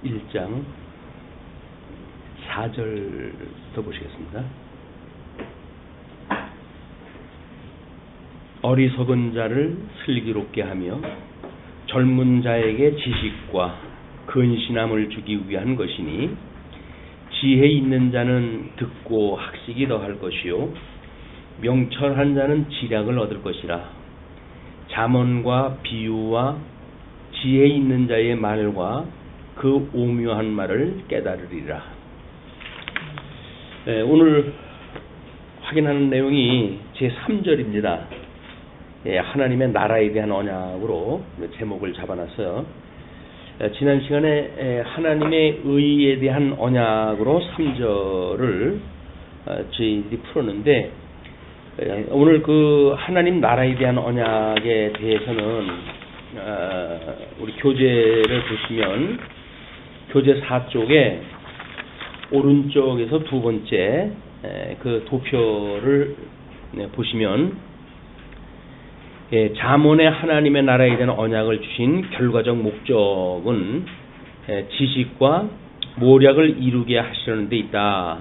1장 4절 써보시겠습니다. 어리석은 자를 슬기롭게 하며 젊은 자에게 지식과 근신함을 주기 위한 것이니 지혜 있는 자는 듣고 학식이 더할 것이요 명철한 자는 지략을 얻을 것이라. 잠언과 비유와 지혜 있는 자의 말과 그 오묘한 말을 깨달으리라. 오늘 확인하는 내용이 제3절입니다. 하나님의 나라에 대한 언약으로 제목을 잡아놨어요. 지난 시간에 하나님의 의에 대한 언약으로 3절을 저희들이 풀었는데, 오늘 그 하나님 나라에 대한 언약에 대해서는 우리 교재를 보시면 교재 4쪽에 오른쪽에서 두 번째 그 도표를 보시면 잠언의 하나님의 나라에 대한 언약을 주신 결과적 목적은 지식과 모략을 이루게 하시려는 데 있다.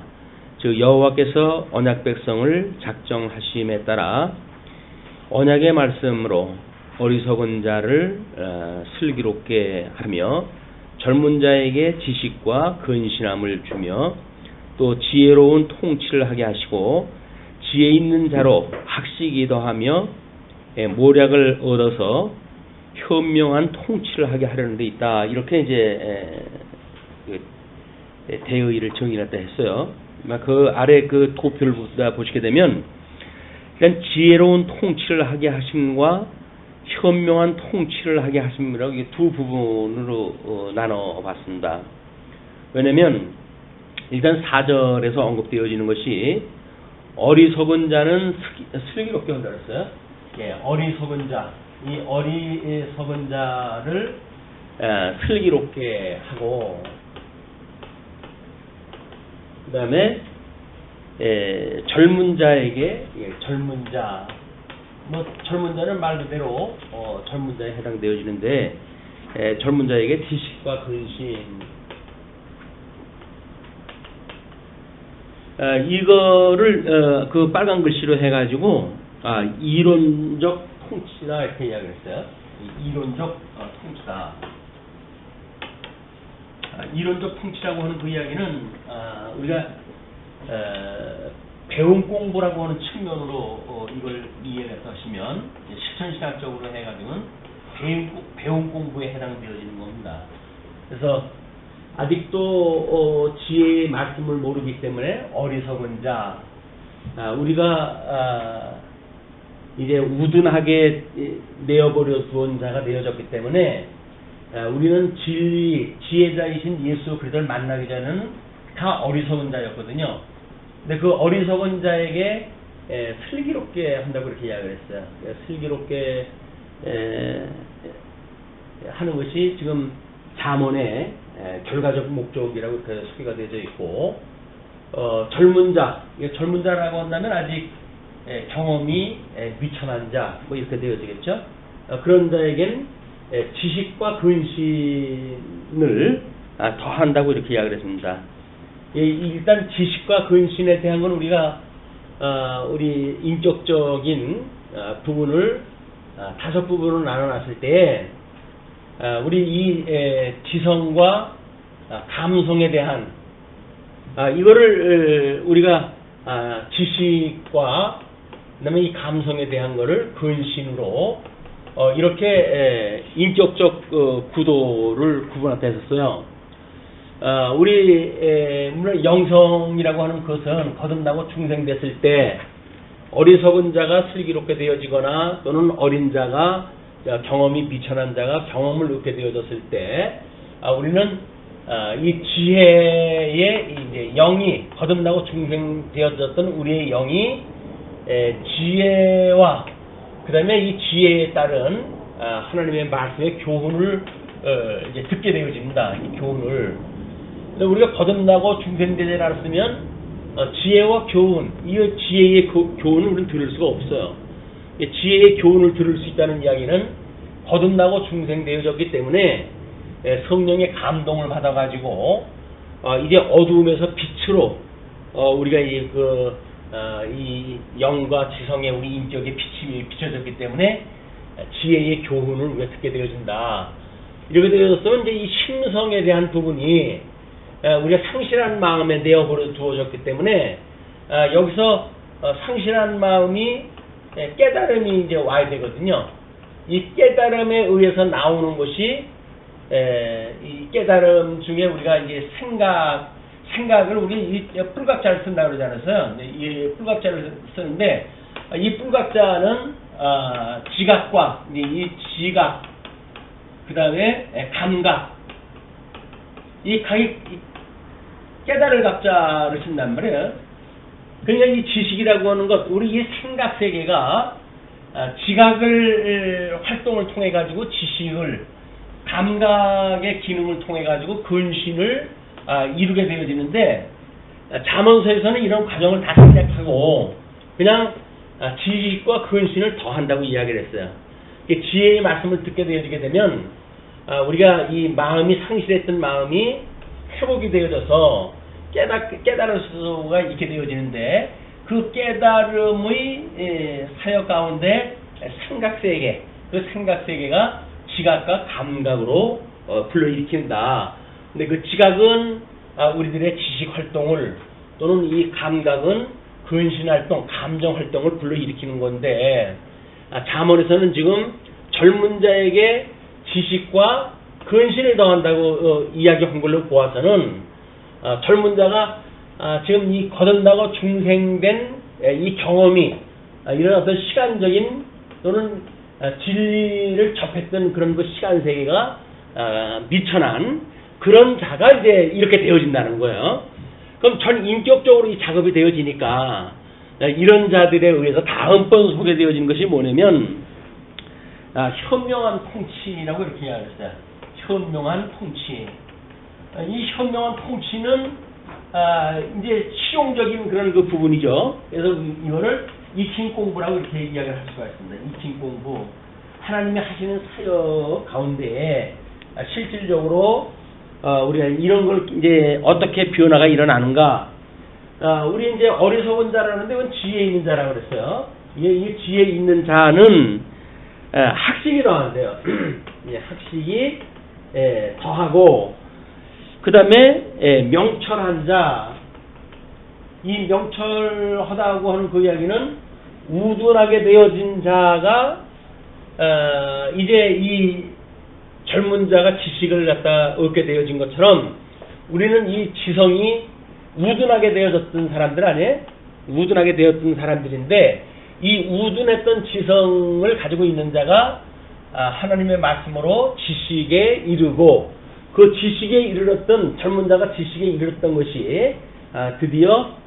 즉 여호와께서 언약 백성을 작정하심에 따라 언약의 말씀으로 어리석은 자를 슬기롭게 하며 젊은 자에게 지식과 근신함을 주며 또 지혜로운 통치를 하게 하시고 지혜 있는 자로 학식이 더하며 모략을 얻어서 현명한 통치를 하게 하려는 데 있다. 이렇게 이제 대의를 정의했다 했어요. 그 아래 그 도표를 보시게 되면 일단 지혜로운 통치를 하게 하심과 현명한 통치를 하게 하심이라고 두 부분으로 나눠봤습니다. 왜냐하면 일단 4절에서 언급되어지는 것이 어리석은 자는 슬기롭게 한다 그랬어요. 어리석은 자, 이 어리석은 자를 슬기롭게 하고, 그 다음에 젊은 자에게 젊은 자, 젊은 자는 말 그대로 젊은 자에 해당되어지는데, 젊은 자에게 지식과 근신, 이거를 그 빨간 글씨로 해가지고 이론적 통치다 이렇게 이야기를 했어요. 이론적 통치다. 이론적 통치라고 하는 그 이야기는 우리가 배움 공부라고 하는 측면으로 이걸 이해를 하시면 실천신학적으로 해가지고는 배움 공부에 해당되어지는 겁니다. 그래서 아직도 지혜의 말씀을 모르기 때문에 어리석은 자, 우리가 이제 우둔하게 내어버려 두은 자가 되어졌기 때문에 우리는 지혜자이신 예수 그리스도를 만나기 전에는 다 어리석은 자였거든요. 근데 그 어리석은 자에게 슬기롭게 한다고 이렇게 이야기를 했어요. 슬기롭게 하는 것이 지금 잠언의 결과적 목적이라고 이렇게 소개가 되어져 있고, 젊은 자, 젊은 자라고 한다면 아직 경험이 미천한 자, 뭐 이렇게 되어지겠죠. 그런 자에겐 지식과 근신을 더한다고 이렇게 이야기를 했습니다. 일단 지식과 근신에 대한 건 우리가 우리 인격적인 부분을 5부분으로 나눠놨을 때, 우리 이 지성과 감성에 대한 이거를 우리가 지식과 그다음에 이 감성에 대한 거를 근신으로 이렇게 인격적 구도를 구분하다 했었어요. 우리 물론 영성이라고 하는 것은 거듭나고 중생됐을 때 어리석은 자가 슬기롭게 되어지거나 또는 어린 자가 경험이 미천한 자가 경험을 얻게 되어졌을 때 우리는 이 지혜의 이제 영이 거듭나고 중생되어졌던 우리의 영이 지혜와 그 다음에 이 지혜에 따른 하나님의 말씀의 교훈을 이제 듣게 되어집니다. 이 교훈을. 근데 우리가 거듭나고 중생되지 않았으면 지혜와 교훈, 이 지혜의 교훈을 우리는 들을 수가 없어요. 지혜의 교훈을 들을 수 있다는 이야기는 거듭나고 중생되어졌기 때문에 성령의 감동을 받아가지고 이제 어두움에서 빛으로 우리가 이 영과 지성의 우리 인격의 빛이 비춰졌기 때문에 지혜의 교훈을 우리가 듣게 되어진다. 이렇게 되어졌으면 이제 이 심성에 대한 부분이 우리가 상실한 마음에 대어 두어졌기 때문에 여기서 상실한 마음이 깨달음이 이제 와야 되거든요. 이 깨달음에 의해서 나오는 것이 이 깨달음 중에 우리가 이제 생각을 우리 이 뿔각자를 쓴다 그러지 않았어요? 이 뿔각자를 쓰는데 이 뿔각자는 지각과 이 지각 그 다음에 감각 이 각이 깨달을 각자를 쓴단 말이에요. 그러니까 이 지식이라고 하는 것 우리 이 생각 세계가 지각을 활동을 통해 가지고 지식을 감각의 기능을 통해 가지고 근신을 이루게 되어지는데 잠언서에서는 이런 과정을 다 생략하고 그냥 지식과 근신을 더한다고 이야기를 했어요. 지혜의 말씀을 듣게 되어지게 되면 우리가 이 마음이 상실했던 마음이 회복이 되어져서 깨달을 수가 있게 되어지는데 그 깨달음의 사역 가운데 생각세계 그 생각세계가 지각과 감각으로 불러일으킨다. 근데 그 지각은 우리들의 지식 활동을 또는 이 감각은 근신 활동, 감정 활동을 불러일으키는 건데 잠언에서는 지금 젊은 자에게 지식과 근신을 더한다고 이야기한 걸로 보아서는 젊은 자가 지금 이 거듭나고 중생된 이 경험이 이런 어떤 시간적인 또는 진리를 접했던 그런 그 시간 세계가 미천한 그런 자가 이제 이렇게 되어진다는 거예요. 그럼 전 인격적으로 이 작업이 되어지니까 이런 자들에 의해서 다음번 소개되어진 것이 뭐냐면 현명한 통치라고 이렇게 이야기했어요. 현명한 통치. 이 현명한 통치는 이제 실용적인 그런 그 부분이죠. 그래서 이거를 익힌 공부라고 이렇게 이야기를 할 수가 있습니다. 익힌 공부. 하나님이 하시는 사역 가운데 실질적으로 우리가 이런 걸 이제 어떻게 변화가 일어나는가? 우리 이제 어리석은 자라는데 이건 지혜 있는 자라고 그랬어요. 이 지혜 있는 자는 학식이 더한데요. 학식이 더하고 그 다음에 명철한 자. 이 명철하다고 하는 그 이야기는 우둔하게 되어진 자가 이제 이 젊은 자가 지식을 갖다 얻게 되어진 것처럼 우리는 이 지성이 우둔하게 되어졌던 사람들 아니에요? 우둔하게 되었던 사람들인데 이 우둔했던 지성을 가지고 있는 자가 하나님의 말씀으로 지식에 이르고 그 지식에 이르렀던 젊은 자가 지식에 이르렀던 것이 드디어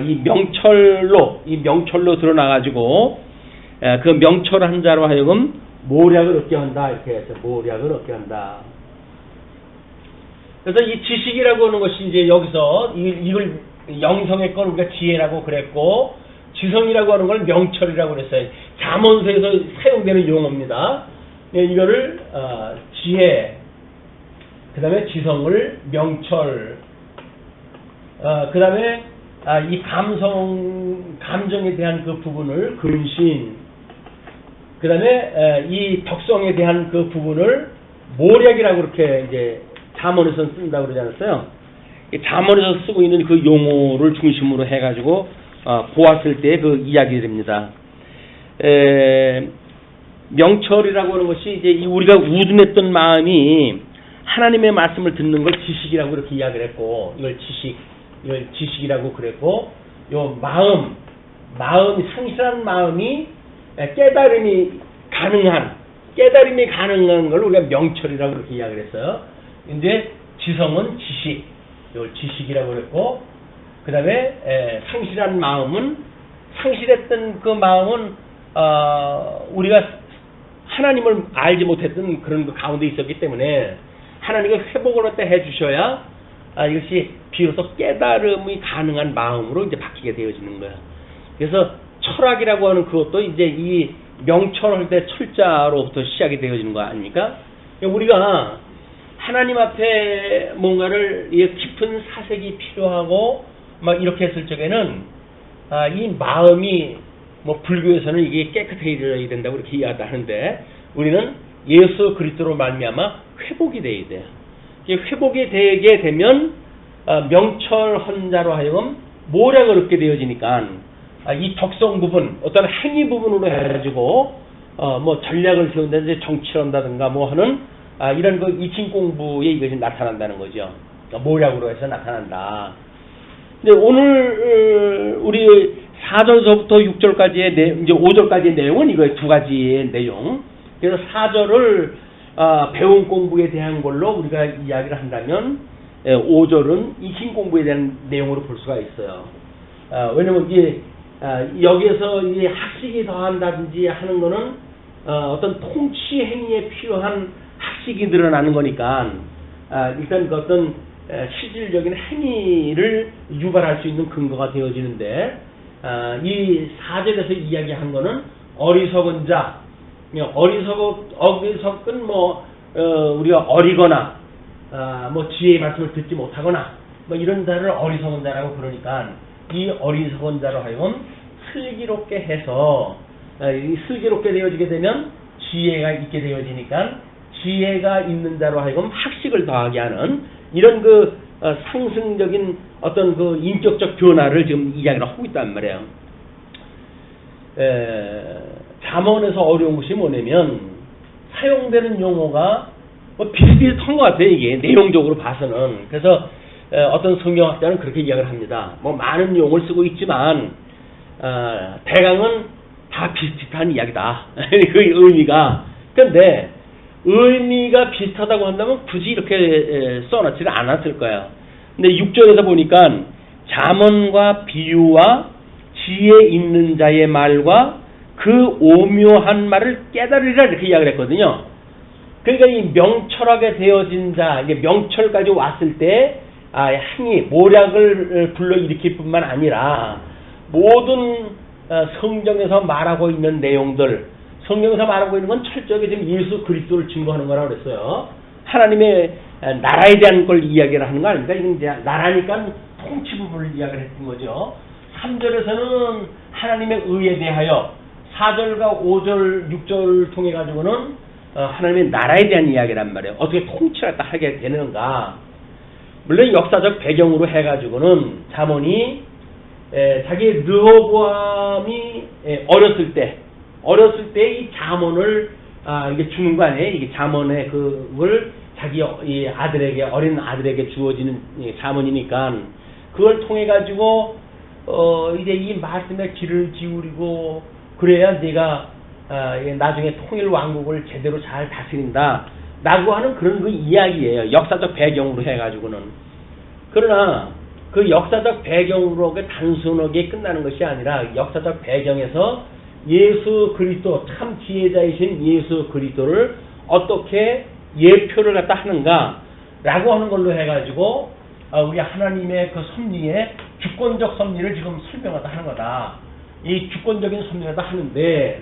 이 명철로 드러나가지고 그 명철한 자로 하여금 모략을 얻게 한다 이렇게 해서 모략을 얻게 한다. 그래서 이 지식이라고 하는 것이 이제 여기서 이걸 영성의 건 우리가 지혜라고 그랬고 지성이라고 하는 걸 명철이라고 그랬어요. 잠언서에서 사용되는 용어입니다. 이거를 지혜, 그 다음에 지성을 명철, 그 다음에 이 감정에 대한 그 부분을 근신, 그 다음에 이 덕성에 대한 그 부분을 모략이라고 그렇게 이제 잠언에서 쓴다고 그러지 않았어요? 잠언에서 쓰고 있는 그 용어를 중심으로 해가지고 보았을 때 그 이야기됩니다. 명철이라고 하는 것이 이제 우리가 우둔했던 마음이 하나님의 말씀을 듣는 걸 지식이라고 그렇게 이야기를 했고, 이걸 지식이라고 그랬고, 요 마음이 상실한 마음이 깨달음이 가능한 걸 우리가 명철이라고 그렇게 이야기를 했어요. 근데 지성은 이걸 지식이라고 그랬고, 그 다음에 상실한 마음은 상실했던 그 마음은 우리가 하나님을 알지 못했던 그런 그 가운데 있었기 때문에 하나님이 회복을 어때 해주셔야 이것이 비로소 깨달음이 가능한 마음으로 이제 바뀌게 되어지는 거야. 그래서 철학이라고 하는 그것도 이제 이 명철할 때 철자로부터 시작이 되어지는 거 아닙니까? 우리가 하나님 앞에 뭔가를 깊은 사색이 필요하고 막 이렇게 했을 적에는 이 마음이 뭐 불교에서는 이게 깨끗해져야 된다고 이렇게 이야기하는데 우리는 예수 그리스도로 말미암아 회복이 돼야 돼요. 회복이 되게 되면 명철한 자로 하여금 모략을 얻게 되어지니까 이 적성 부분, 어떤 행위 부분으로 해가지고 뭐 전략을 세운다든지 정치를 한다든가 뭐 하는 이런 그 이칭 공부에 이것이 나타난다는 거죠. 모략으로 해서 나타난다. 근데 오늘 우리 4절서부터 6절까지의 이제 5절까지의 내용은 이거 두 가지의 내용. 그래서 4절을 배운 공부에 대한 걸로 우리가 이야기를 한다면 5절은 이신 공부에 대한 내용으로 볼 수가 있어요. 왜냐면 이게 여기에서 이제 학식이 더한다든지 하는 거는 어떤 통치 행위에 필요한 학식이 늘어나는 거니까 일단 그 어떤 실질적인 행위를 유발할 수 있는 근거가 되어지는데 이 4절에서 이야기한 거는 어리석은 자, 어리석은 뭐 우리가 어리거나 뭐 지혜의 말씀을 듣지 못하거나 뭐 이런 자를 어리석은 자라고 그러니까 이 어리석은 자로 하여금 슬기롭게 해서 이 슬기롭게 되어지게 되면 지혜가 있게 되어지니까 지혜가 있는 자로 하여금 학식을 더하게 하는 이런 그 상승적인 어떤 그 인격적 변화를 지금 이야기를 하고 있단 말이에요. 잠언에서 어려운 것이 뭐냐면 사용되는 용어가 뭐 비슷비슷한 것 같아요. 이게 내용적으로 봐서는. 그래서 어떤 성경학자는 그렇게 이야기를 합니다. 뭐 많은 용어를 쓰고 있지만 대강은 다 비슷비슷한 이야기다. 그 의미가. 그런데 의미가 비슷하다고 한다면 굳이 이렇게 써놓지는 않았을 거예요. 근데 6절에서 보니까 잠언과 비유와 지혜 있는 자의 말과 그 오묘한 말을 깨달으리라 이렇게 이야기를 했거든요. 그러니까 이 명철하게 되어진 자, 이게 명철까지 왔을 때 행위, 모략을 불러일으킬 뿐만 아니라 모든 성경에서 말하고 있는 내용들, 성경에서 말하고 있는 건 철저하게 지금 예수 그리스도를 증거하는 거라고 그랬어요. 하나님의 나라에 대한 걸 이야기를 하는 거 아닙니까? 이건 이제 나라니까 통치 부분을 이야기를 했던 거죠. 3절에서는 하나님의 의에 대하여 4절과 5절, 6절을 통해 가지고는 하나님의 나라에 대한 이야기란 말이에요. 어떻게 통치를 하게 되는가. 물론 역사적 배경으로 해가지고는 잠언이 자기 르호보암이 어렸을 때 이 잠언을 이게 주는 거 아니에요? 이게 잠언의 그걸 자기 이 아들에게 어린 아들에게 주어지는 잠언이니까 그걸 통해 가지고 이제 이 말씀에 귀를 기울이고 그래야 네가 나중에 통일 왕국을 제대로 잘 다스린다 라고 하는 그런 그 이야기예요. 역사적 배경으로 해가지고는. 그러나 그 역사적 배경으로 단순하게 끝나는 것이 아니라 역사적 배경에서 예수 그리스도 참 지혜자이신 예수 그리스도를 어떻게 예표를 갖다 하는가 라고 하는 걸로 해가지고 우리 하나님의 그 섭리의 주권적 섭리를 지금 설명하다 하는 거다. 이 주권적인 섭리를 갖다 하는데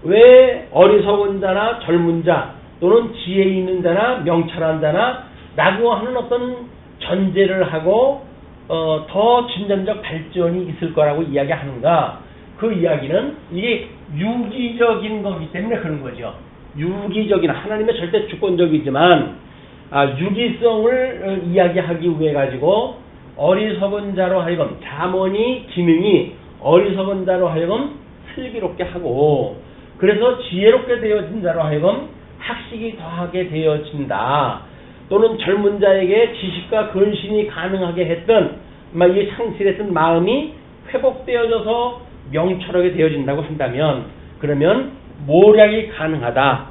왜 어리석은 자나 젊은 자 또는 지혜 있는 자나 명철한 자나 라고 하는 어떤 전제를 하고 더 진전적 발전이 있을 거라고 이야기하는가. 그 이야기는 이게 유기적인 거기 때문에 그런 거죠. 유기적인 하나님의 절대 주권적이지만 유기성을 이야기하기 위해 가지고 어리석은 자로 하여금 잠언이 기능이 어리석은 자로 하여금 슬기롭게 하고 그래서 지혜롭게 되어진 자로 하여금 학식이 더하게 되어진다. 또는 젊은 자에게 지식과 근신이 가능하게 했던 이 상실했던 마음이 회복되어져서 명철하게 되어진다고 한다면 그러면 모략이 가능하다.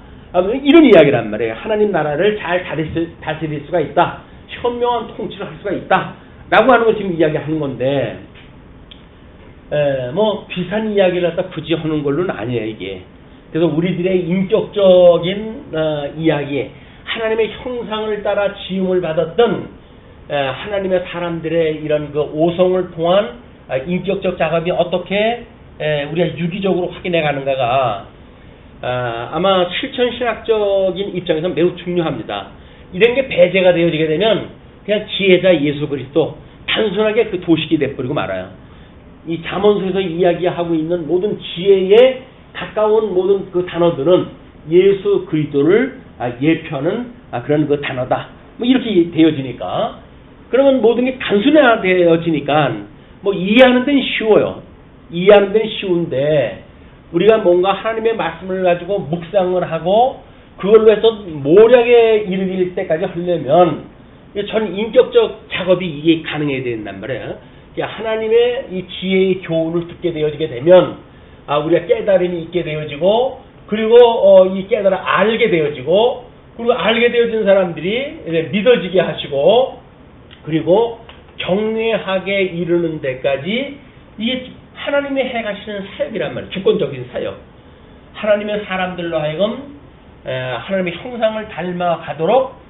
이런 이야기란 말이에요. 하나님 나라를 잘 다스릴 수가 있다. 현명한 통치를 할 수가 있다. 라고 하는 걸 지금 이야기하는 건데 뭐 비슷한 이야기를 갖다 굳이 하는 걸로는 아니에요. 이게. 그래서 우리들의 인격적인 이야기 하나님의 형상을 따라 지음을 받았던 하나님의 사람들의 이런 그 오성을 통한 인격적 작업이 어떻게 우리가 유기적으로 확인해 가는가가 아마 실천신학적인 입장에서 매우 중요합니다. 이런 게 배제가 되어지게 되면 그냥 지혜자 예수 그리스도 단순하게 그 도식이 돼버리고 말아요. 이 잠언서에서 이야기하고 있는 모든 지혜에 가까운 모든 그 단어들은 예수 그리스도를 예표하는 그런 그 단어다. 뭐 이렇게 되어지니까 그러면 모든 게 단순화되어지니까 뭐 이해하는 데는 쉬워요. 이해하는 데는 쉬운데 우리가 뭔가 하나님의 말씀을 가지고 묵상을 하고 그걸로 해서 모략에 이르길 때까지 하려면 전 인격적 작업이 이게 가능해야 된단 말이에요. 하나님의 이 지혜의 교훈을 듣게 되어지게 되면 우리가 깨달음이 있게 되어지고 그리고 이 깨달아 알게 되어지고 그리고 알게 되어진 사람들이 믿어지게 하시고 그리고 경외하게 이르는 데까지 이게 하나님의 해가시는 사역이란 말이에요. 주권적인 사역. 하나님의 사람들로 하여금 하나님의 형상을 닮아가도록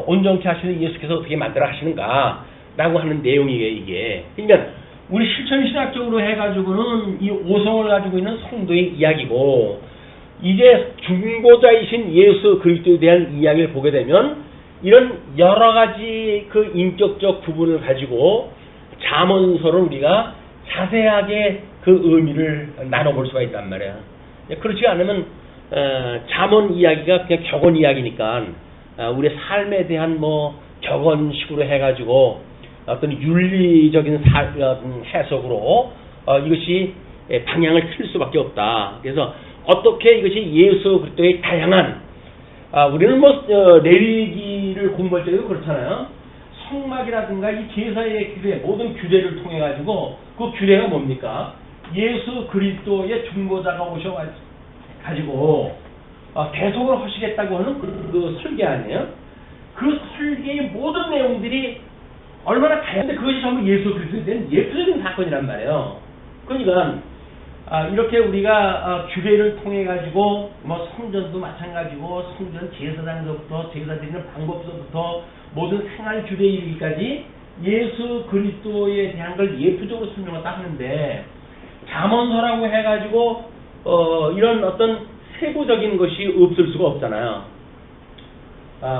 온전케 하시는 예수께서 어떻게 만들어 하시는가 라고 하는 내용이에요. 이게 그러니까 우리 실천신학적으로 해가지고는 이 오성을 가지고 있는 성도의 이야기고 이제 중보자이신 예수 그리스도에 대한 이야기를 보게 되면 이런 여러 가지 그 인격적 부분을 가지고 잠언서를 우리가 자세하게 그 의미를 나눠볼 수가 있단 말이야. 그렇지 않으면 잠언 이야기가 그냥 격언 이야기니까 우리의 삶에 대한 뭐 격언식으로 해가지고 어떤 윤리적인 해석으로 이것이 방향을 틀 수밖에 없다. 그래서 어떻게 이것이 예수 그리스도의 다양한 우리는 뭐 레위기를 공부할 때도 그렇잖아요. 성막이라든가 이 제사의 규례 모든 규례를 통해 가지고 그 규례가 뭡니까? 예수 그리스도의 중보자가 오셔 가지고 대속을 하시겠다고 하는 그 설계 아니에요? 그 설계의 모든 내용들이 얼마나 다양한데 그것이 전부 예수 그리스도에 대한 예표적인 사건이란 말이에요. 그러니까 이렇게 우리가 규례를 통해 가지고 뭐 성전도 마찬가지고 성전 제사장서부터 제사 드리는 방법서부터 모든 생활 규례에 이르기까지 예수 그리스도에 대한 걸 예표적으로 설명을 딱 하는데 잠언서라고 해가지고 이런 어떤 세부적인 것이 없을 수가 없잖아요.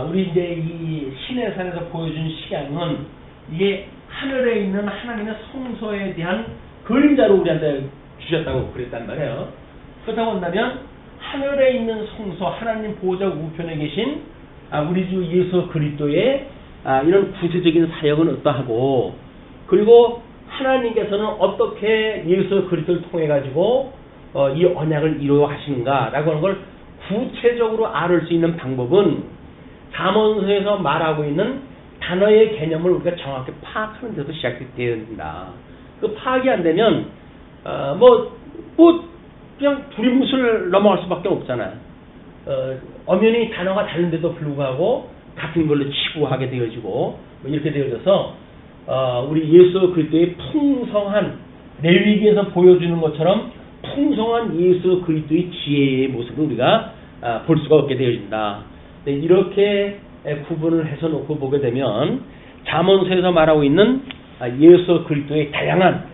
우리 이제 이 시내산에서 보여준 시향은 이게 하늘에 있는 하나님의 성소에 대한 그림자로 우리한테 주셨다고 그랬단 말이에요. 그렇다고 한다면 하늘에 있는 성소 하나님 보호자 우편에 계신 우리 주 예수 그리스도의 이런 구체적인 사역은 어떠하고 그리고 하나님께서는 어떻게 예수 그리스도를 통해 가지고 이 언약을 이루어 하시는가라고 하는 걸 구체적으로 알 수 있는 방법은 잠언서에서 말하고 있는 단어의 개념을 우리가 정확히 파악하는 데서 시작되어야 된다. 그 파악이 안 되면 그냥 두리뭉술 넘어갈 수밖에 없잖아요. 엄연히 단어가 다른데도 불구하고 같은 걸로 치부하게 되어지고 뭐 이렇게 되어져서 우리 예수 그리스도의 풍성한 레위기에서 보여주는 것처럼 풍성한 예수 그리스도의 지혜의 모습을 우리가 볼 수가 없게 되어진다. 이렇게 구분을 해서 놓고 보게 되면 잠언서에서 말하고 있는 예수 그리스도의 다양한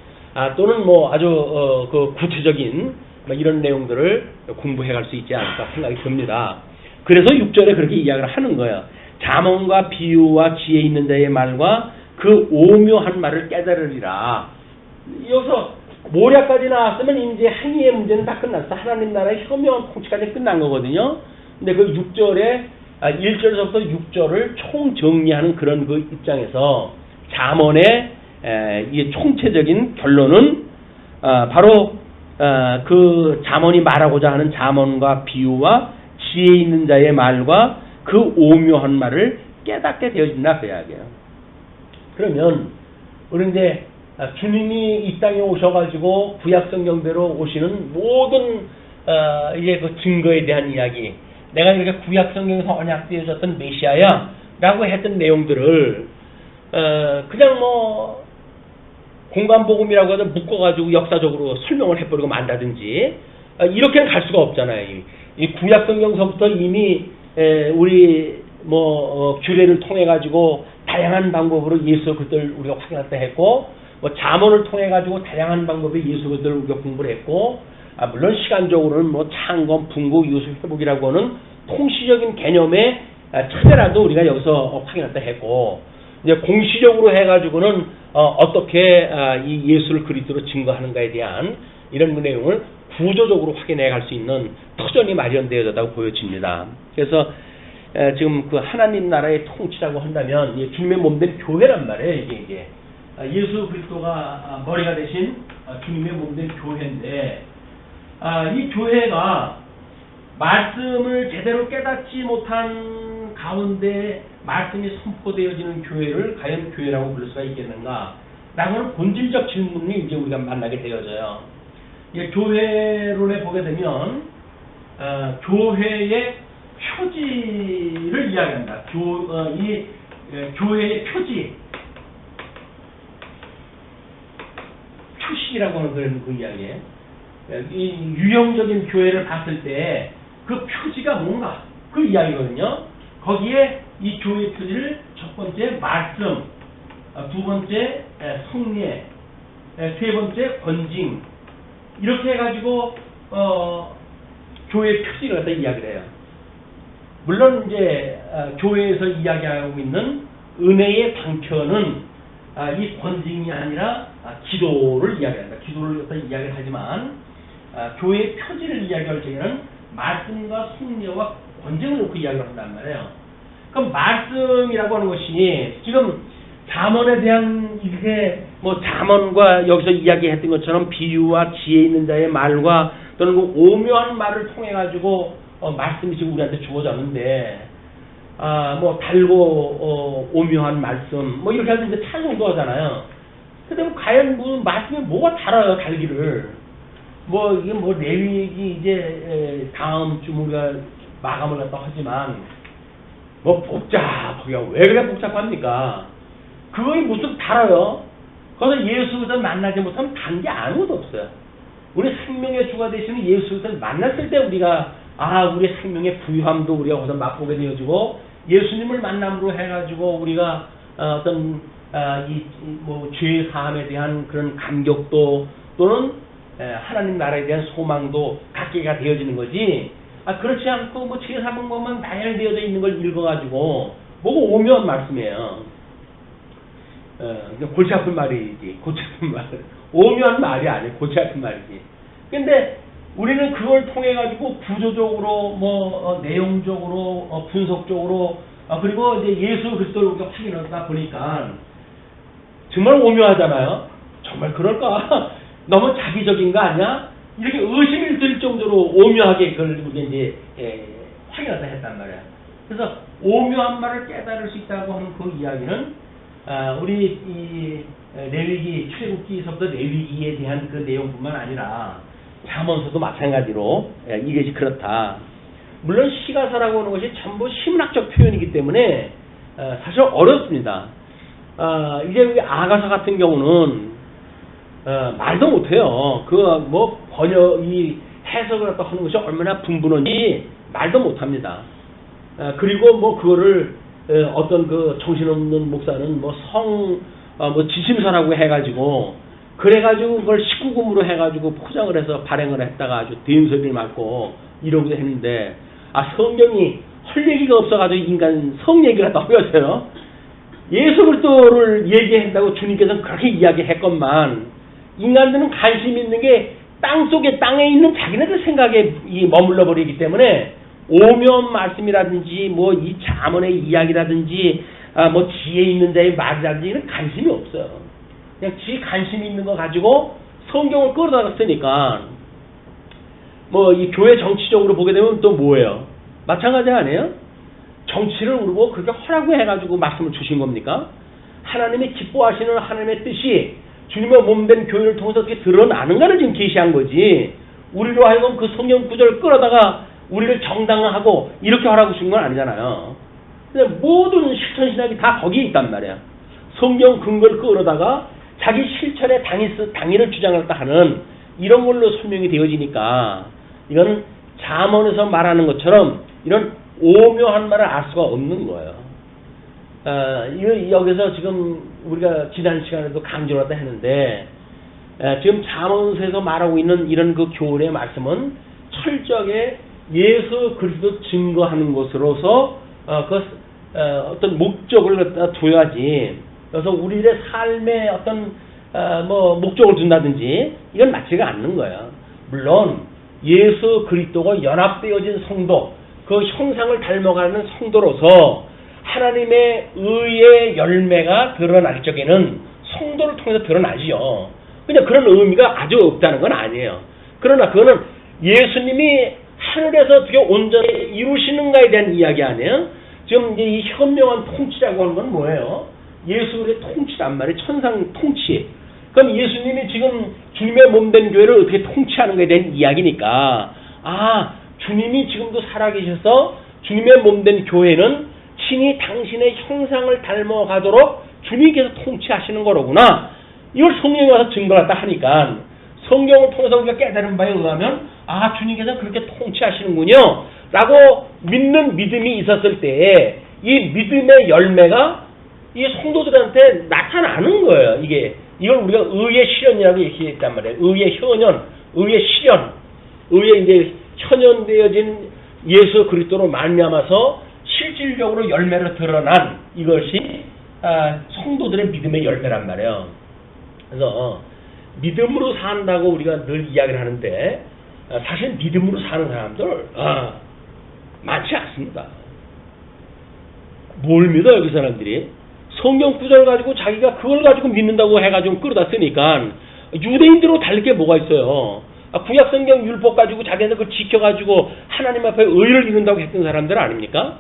또는 뭐 아주 그 구체적인 뭐 이런 내용들을 공부해 갈 수 있지 않을까 생각이 듭니다. 그래서 6절에 그렇게 이야기를 하는 거예요. 잠언과 비유와 지혜 있는 자의 말과 그 오묘한 말을 깨달으리라. 여기서 모략까지 나왔으면 이제 행위의 문제는 다 끝났어. 하나님 나라의 현명한 통치까지 끝난 거거든요. 근데 그 6절에 1절에서부터 6절을 총정리하는 그런 그 입장에서 잠언의 이 총체적인 결론은 바로 그 잠언이 말하고자 하는 잠언과 비유와 지혜 있는 자의 말과 그 오묘한 말을 깨닫게 되어진다 그 이야기예요. 그러면 우리 이제 주님이 이 땅에 오셔가지고 구약성경대로 오시는 모든 이제 그 증거에 대한 이야기, 내가 이렇게 구약성경에서 언약되어졌던 메시아야라고 했던 내용들을 그냥 뭐 공간복음이라고 해서 묶어가지고 역사적으로 설명을 해버리고 만다든지 이렇게는 갈 수가 없잖아요. 이 구약성경서부터 이미 우리 규례를 통해 가지고 다양한 방법으로 예수 그리스도를 우리가 확인했다 했고, 뭐 잠언을 통해 가지고 다양한 방법의 예수 그리스도를 우리가 공부를 했고, 물론 시간적으로는 뭐 창건, 분국, 유수, 회복이라고 하는 통시적인 개념의 차례라도 우리가 여기서 확인했다 했고, 이제 공시적으로 해가지고는 어떻게 이 예수를 그리스도로 증거하는가에 대한 이런 내용을 구조적으로 확인해 갈 수 있는 터전이 마련되어졌다고 보여집니다. 그래서 지금 그 하나님 나라의 통치라고 한다면 주님의 몸된 교회란 말이에요. 이게 예수 그리스도가 머리가 되신 주님의 몸된 교회인데, 이 교회가 말씀을 제대로 깨닫지 못한 가운데 말씀이 선포되어지는 교회를 과연 교회라고 부를 수가 있겠는가? 라는 본질적 질문이 이제 우리가 만나게 되어져요. 교회론에 보게 되면 교회의 표지를 이야기한다. 이 교회의 표지, 표식이라고 하는 그런 그 이야기예요. 이 유형적인 교회를 봤을 때 그 표지가 뭔가 그 이야기거든요. 거기에 이 교회 표지를 첫 번째 말씀, 두 번째 성례, 세 번째 권징, 이렇게 해가지고 교회 표지를 갖다 이야기를 해요. 물론 이제 교회에서 이야기하고 있는 은혜의 방편은 이 권징이 아니라 기도를 이야기한다. 기도를 갖다 이야기를 하지만 교회의 표지를 이야기할 때에는 말씀과 성례와 권징을 놓고 이야기를 한단 말이에요. 그럼 말씀이라고 하는 것이 지금 잠언에 대한 이게 뭐 잠언과 여기서 이야기했던 것처럼 비유와 지혜 있는 자의 말과 또는 그 오묘한 말을 통해 가지고 말씀이 지금 우리한테 주어졌는데, 뭐 달고 오묘한 말씀 뭐 이렇게 해서 이제 찬송도 하잖아요. 근데 뭐 과연 뭐 말씀이 뭐가 달아요, 달기를. 뭐 이게 뭐 레위기 이제 다음 주 우리가 마감을 갖다 하지만 뭐 복잡하게 왜 그래 복잡합니까? 그거에 무슨 달아요? 거기서 예수를 만나지 못하면 단 게 아무것도 없어요. 우리 생명의 주가 되시는 예수를 만났을 때 우리가 우리 생명의 부유함도 우리가 거기서 맛보게 되어지고, 예수님을 만남으로 해가지고 우리가 어떤 뭐 죄 사함에 대한 그런 감격도 또는 하나님 나라에 대한 소망도 갖게가 되어지는 거지. 그렇지 않고 뭐 죄 사는 것만 나열되어져 있는 걸 읽어가지고 뭐가 오묘한 말씀이에요. 골치 아픈 말이지. 골치 아픈 말. 오묘한 말이 아니에요. 골치 아픈 말이지. 근데 우리는 그걸 통해 가지고 구조적으로 뭐 내용적으로 분석적으로 그리고 이제 예수 그리스도를 우리가 확인하다 보니까 정말 오묘하잖아요. 정말 그럴까? 너무 자기적인 거 아니야? 이렇게 의심이 들 정도로 오묘하게 그걸 우리가 이제 확인하다 했단 말이야. 그래서 오묘한 말을 깨달을 수 있다고 하는 그 이야기는 우리 이 레위기 출애굽기서부터 레위기에 대한 그 내용뿐만 아니라 잠언서도 마찬가지로 이것이 그렇다. 물론 시가사라고 하는 것이 전부 심리학적 표현이기 때문에 사실 어렵습니다. 이제 우리 아가서 같은 경우는 말도 못해요. 그 뭐 번역 이 해석을 갖다 하는 것이 얼마나 분분한지 말도 못합니다. 그리고 뭐 그거를 어떤 그 정신없는 목사는 뭐 뭐 지심서라고 해가지고 그래가지고 그걸 19금으로 해가지고 포장을 해서 발행을 했다가 아주 대음소리를 맞고 이러기도 했는데, 성경이 헐 얘기가 없어가지고 인간 성 얘기를 갖다 하면서요. 예수 그리스도를 얘기한다고 주님께서는 그렇게 이야기했건만 인간들은 관심 있는 게 땅에 있는 자기네들 생각에 머물러 버리기 때문에 오묘한 말씀이라든지 뭐 이 잠언의 이야기라든지 뭐 지혜 있는 자의 말이라든지 이런 관심이 없어요. 그냥 지 관심 있는 거 가지고 성경을 끌어다가 쓰니까 뭐 이 교회 정치적으로 보게 되면 또 뭐예요? 마찬가지 아니에요? 정치를 우리고 그렇게 허라고 해가지고 말씀을 주신 겁니까? 하나님이 기뻐하시는 하나님의 뜻이 주님의 몸된 교회를 통해서 어떻게 드러나는가를 지금 계시한 거지, 우리로 하여금 그 성경 구절을 끌어다가 우리를 정당화하고 이렇게 하라고 주신 건 아니잖아요. 근데 모든 실천신학이 다 거기에 있단 말이야. 성경 근거를 끌어다가 자기 실천의 당위를 주장했다 하는 이런 걸로 설명이 되어지니까 이거는 잠언에서 말하는 것처럼 이런 오묘한 말을 알 수가 없는 거예요. 여기서 지금 우리가 지난 시간에도 강조를 했다 했는데, 지금 잠언서에서 말하고 있는 이런 그 교훈의 말씀은 철저하게 예수 그리스도 증거하는 것으로서 어떤 목적을 갖다 둬야지. 그래서 우리의 삶에 어떤 목적을 둔다든지 이건 맞지가 않는 거예요. 물론 예수 그리스도가 연합되어진 성도, 그 형상을 닮아가는 성도로서 하나님의 의의 열매가 드러날 적에는 성도를 통해서 드러나지요. 그냥 그런 의미가 아주 없다는 건 아니에요. 그러나 그거는 예수님이 하늘에서 어떻게 온전히 이루시는가에 대한 이야기 아니에요. 지금 이제 이 현명한 통치라고 하는 건 뭐예요? 예수의 통치란 말이에요. 천상 통치. 그럼 예수님이 지금 주님의 몸된 교회를 어떻게 통치하는 것에 대한 이야기니까, 주님이 지금도 살아계셔서 주님의 몸된 교회는 친히 당신의 형상을 닮아가도록 주님께서 통치하시는 거로구나. 이걸 성경에 와서 증거했다 하니까 성경을 통해서 우리가 깨달은 바에 의하면 주님께서 그렇게 통치하시는군요 라고 믿는 믿음이 있었을 때에 이 믿음의 열매가 이 성도들한테 나타나는 거예요. 이걸 우리가 의의 실현이라고 얘기했단 말이에요. 의의 현현, 의의 실현, 의의 이제 현현되어진 예수 그리스도로 말미암아서 실질적으로 열매로 드러난 이것이 성도들의 믿음의 열매란 말이에요. 그래서 믿음으로 산다고 우리가 늘 이야기를 하는데 사실 믿음으로 사는 사람들 많지 않습니다. 뭘 믿어요, 그 사람들이? 성경 구절 가지고 자기가 그걸 가지고 믿는다고 해가지고 끌어다 쓰니까 유대인들로 다를 게 뭐가 있어요. 구약 성경 율법 가지고 자기네들 그걸 지켜가지고 하나님 앞에 의를 이룬다고 했던 사람들 아닙니까?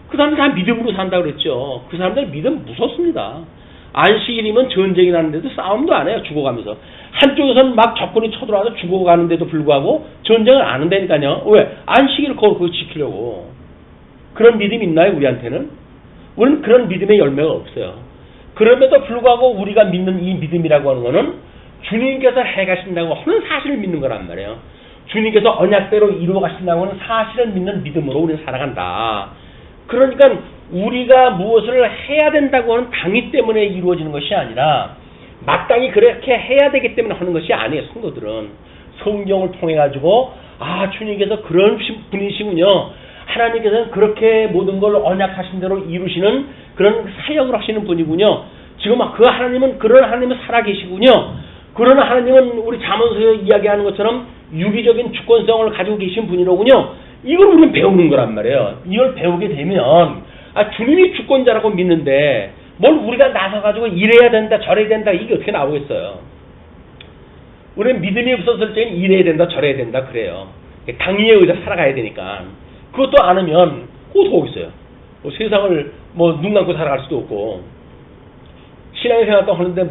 그 사람들 다 믿음으로 산다고 그랬죠. 그 사람들 믿음 무섭습니다. 안식일이면 전쟁이 나는데도 싸움도 안 해요. 죽어가면서. 한쪽에서는 막 적군이 쳐들어와서 죽어가는데도 불구하고 전쟁을 안 한다니까요. 왜? 안식일을 그거 지키려고. 그런 믿음이 있나요, 우리한테는? 우리는 그런 믿음의 열매가 없어요. 그럼에도 불구하고 우리가 믿는 이 믿음이라고 하는 거는 주님께서 해가신다고 하는 사실을 믿는 거란 말이에요. 주님께서 언약대로 이루어 가신다고 하는 사실을 믿는 믿음으로 우리는 살아간다. 그러니까 우리가 무엇을 해야 된다고 하는 당위 때문에 이루어지는 것이 아니라 마땅히 그렇게 해야 되기 때문에 하는 것이 아니에요. 성도들은 성경을 통해 가지고 주님께서 그런 분이시군요. 하나님께서는 그렇게 모든 걸 언약하신 대로 이루시는 그런 사역을 하시는 분이군요. 지금 그 하나님은 그런 하나님은 살아계시군요. 그런 하나님은 우리 잠언서에 이야기하는 것처럼 유기적인 주권성을 가지고 계신 분이로군요. 이걸 우리는 배우는 거란 말이에요. 이걸 배우게 되면 주님이 주권자라고 믿는데 뭘 우리가 나서가지고 이래야 된다 저래야 된다 이게 어떻게 나오겠어요. 우리는 믿음이 없었을 때는 이래야 된다 저래야 된다 그래요. 당위에 의해서 살아가야 되니까. 그것도 안 하면 어떻게 하겠어요. 세상을 눈 감고 살아갈 수도 없고 신앙생활도 하는데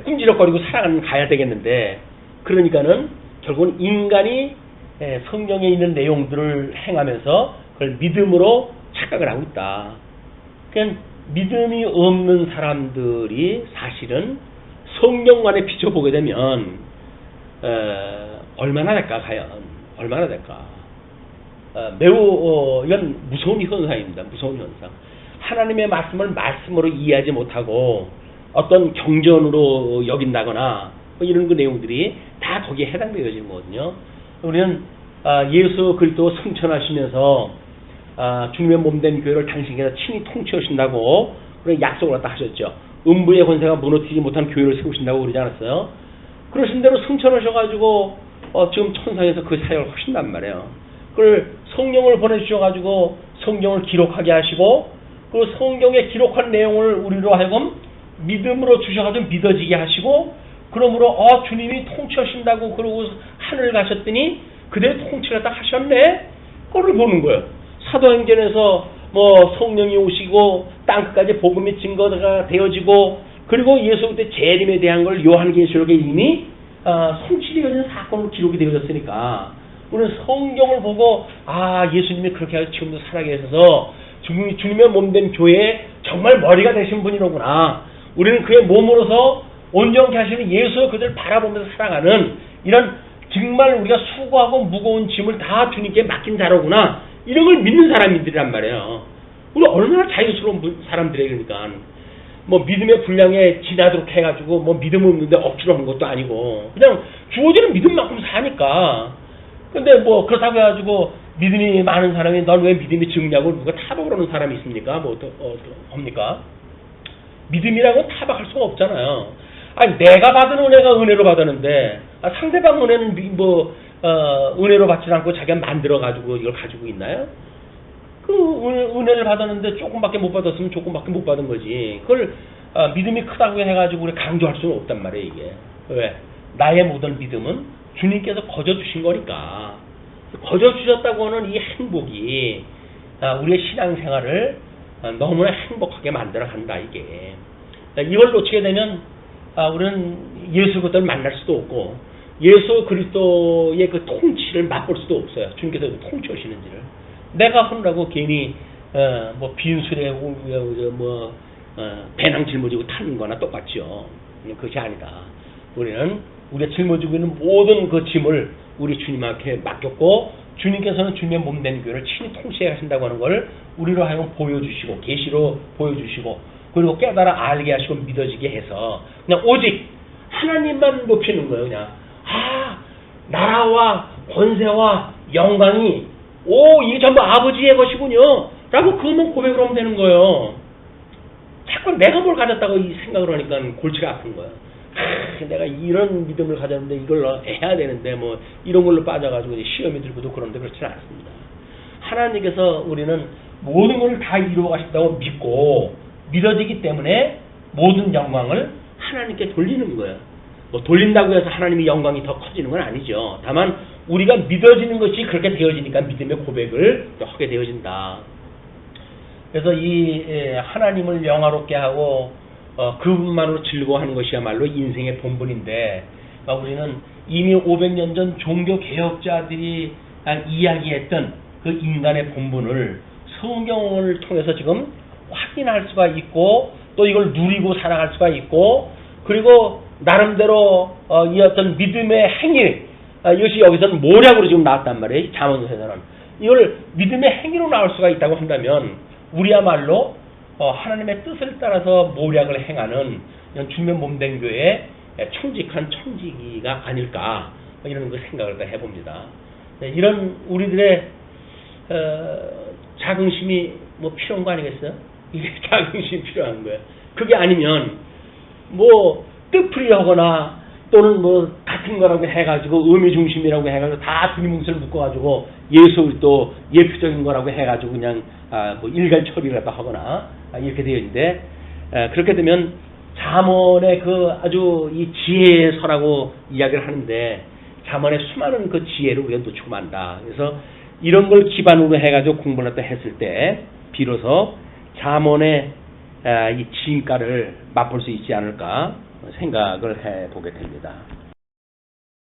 꿈지럭거리고 살아가야 되겠는데 그러니까는 결국은 인간이 성경에 있는 내용들을 행하면서 그걸 믿음으로 착각을 하고 있다. 그러니까 믿음이 없는 사람들이 사실은 성경관에 비춰보게 되면 얼마나 될까 과연 얼마나 될까. 매우 이건 무서운 현상입니다. 무서운 현상. 하나님의 말씀을 말씀으로 이해하지 못하고 어떤 경전으로 여긴다거나 이런 그 내용들이 다 거기에 해당되어지는 거거든요. 우리는 예수 그리스도 승천하시면서 주님의 몸된 교회를 당신께서 친히 통치하신다고 그런 약속을 갖다 하셨죠. 음부의 권세가 무너뜨리지 못한 교회를 세우신다고 그러지 않았어요? 그러신 대로 승천하셔가지고 지금 천상에서 그 사역을 하신단 말이에요. 그걸 성령을 보내주셔가지고 성경을 기록하게 하시고 그 성경에 기록한 내용을 우리로 하여금 믿음으로 주셔가지고 믿어지게 하시고 그러므로 주님이 통치하신다고 그러고 하늘 가셨더니 그대로 통치를 딱 하셨네? 그걸 보는 거예요. 사도행전에서 성령이 오시고 땅끝까지 복음이 증거가 되어지고 그리고 예수 그때 재림에 대한 걸 요한계시록에 이미 성취되어진 사건으로 기록이 되어졌으니까 우리는 성경을 보고 예수님이 그렇게 하셔서 지금도 살아계셔서 주님의 몸된 교회에 정말 머리가 되신 분이로구나. 우리는 그의 몸으로서 온전케 하시는 예수 그들 바라보면서 살아가는 이런 정말 우리가 수고하고 무거운 짐을 다 주님께 맡긴 자로구나. 이런 걸 믿는 사람들이란 말이에요. 우리 얼마나 자유스러운 사람들이에요. 그러니까 믿음의 분량에 지나도록 해가지고 믿음 없는데 억지로 하는 것도 아니고 그냥 주어지는 믿음만큼 사니까. 근데 그렇다고 해가지고 믿음이 많은 사람이 넌 왜 믿음이 적냐고 누가 타박을 하는 사람이 있습니까? 뭐 합니까? 믿음이라고 타박할 수가 없잖아요. 아니 내가 받은 은혜가 은혜로 받았는데 상대방 은혜는 은혜로 받지 않고 자기가 만들어 가지고 이걸 가지고 있나요? 그 은혜를 받았는데 조금밖에 못 받았으면 조금밖에 못 받은 거지. 그걸 믿음이 크다고 해가지고 우리 강조할 수는 없단 말이에요. 이게 왜? 나의 모든 믿음은 주님께서 거저 주신 거니까. 거저 주셨다고 하는 이 행복이 우리의 신앙생활을 너무나 행복하게 만들어 간다 이게. 이걸 놓치게 되면 우리는 예수 그리스도를 만날 수도 없고 예수 그리스도의 그 통치를 맛볼 수도 없어요. 주님께서 통치하시는지를. 내가 하느라고 괜히 빈술에 배낭 짊어지고 타는 거나 똑같죠. 그것이 아니다. 우리는 우리가 짊어지고 있는 모든 그 짐을 우리 주님한테 맡겼고 주님께서는 주님의 몸된 교회를 친히 통치해 하신다고 하는 걸 우리로 하여금 보여주시고 계시로 보여주시고 그리고 깨달아 알게 하시고 믿어지게 해서 그냥 오직 하나님만 높이는 거예요. 그냥 나라와 권세와 영광이 이게 전부 아버지의 것이군요 라고 그것만 고백을 하면 되는 거예요. 자꾸 내가 뭘 가졌다고 이 생각을 하니까 골치가 아픈 거예요. 내가 이런 믿음을 가졌는데 이걸 해야 되는데 이런 걸로 빠져가지고 시험이 들고도 그런데 그렇지는 않습니다. 하나님께서 우리는 모든 것을 다 이루어 가신다고 믿고 믿어지기 때문에 모든 영광을 하나님께 돌리는 거예요. 돌린다고 해서 하나님의 영광이 더 커지는 건 아니죠. 다만 우리가 믿어지는 것이 그렇게 되어지니까 믿음의 고백을 하게 되어진다. 그래서 이 하나님을 영화롭게 하고 그분만으로 즐거워하는 것이야말로 인생의 본분인데 우리는 이미 500년 전 종교개혁자들이 이야기했던 그 인간의 본분을 성경을 통해서 지금 확인할 수가 있고 또 이걸 누리고 살아갈 수가 있고 그리고 나름대로 이 어떤 믿음의 행위 이것이 여기서는 모략으로 지금 나왔단 말이에요. 잠언서에서는 이걸 믿음의 행위로 나올 수가 있다고 한다면 우리야말로 하나님의 뜻을 따라서 모략을 행하는 주님의 몸된 교회의 청직한 청지기가 아닐까 이런 생각을 해봅니다. 이런 우리들의 자긍심이 필요한 거 아니겠어요? 이게 자긍심이 필요한 거예요. 그게 아니면 뜻풀이하거나 또는 같은 거라고 해가지고 의미 중심이라고 해가지고 다 주님 몫을 묶어가지고 예수 또 예표적인 거라고 해가지고 그냥 일괄 처리라도 하거나 이렇게 되어 있는데 그렇게 되면 잠언의 그 아주 이 지혜의 서라고 이야기를 하는데 잠언의 수많은 그 지혜를 우리가 놓치고 만다. 그래서 이런 걸 기반으로 해가지고 공부를 또 했을 때 비로소 잠언의 이 진가를 맛볼 수 있지 않을까 생각을 해보게 됩니다.